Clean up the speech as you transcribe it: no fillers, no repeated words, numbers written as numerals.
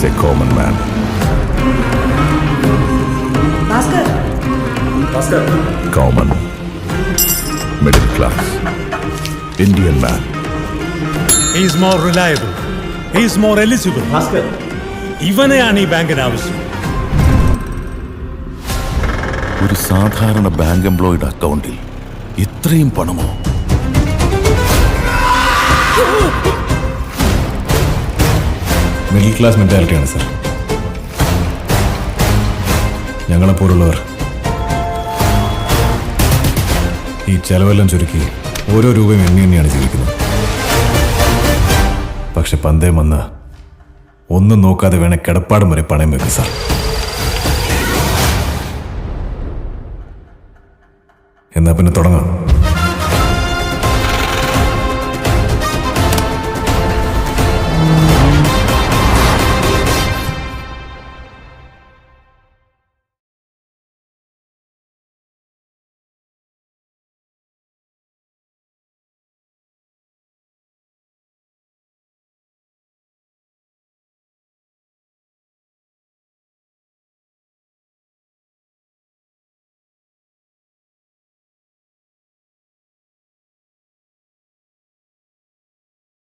He's a common man. Bhaskar. Common. Middle class. Indian man. He's more reliable. He's more eligible. Bhaskar. ഇവനെയാണ് ഈ ബാങ്കിന് ആവശ്യം. ഒരു സാധാരണ bank എംപ്ലോയിയുടെ അക്കൗണ്ടിൽ ഇത്രയും പണമോ? മിഡിൽ ക്ലാസ് മെന്റാലിറ്റിയാണ് സർ. ഞങ്ങളെപ്പോലുള്ളവർ ഈ ചെലവെല്ലാം ചുരുക്കി ഓരോ രൂപയും എണ്ണി എണ്ണിയാണ് ജീവിക്കുന്നത്. പക്ഷെ പന്തയം വന്ന് ഒന്നും നോക്കാതെ വേണേ കിടപ്പാടും വരെ പണയം വെക്കും സാർ. എന്നാ പിന്നെ തുടങ്ങാം.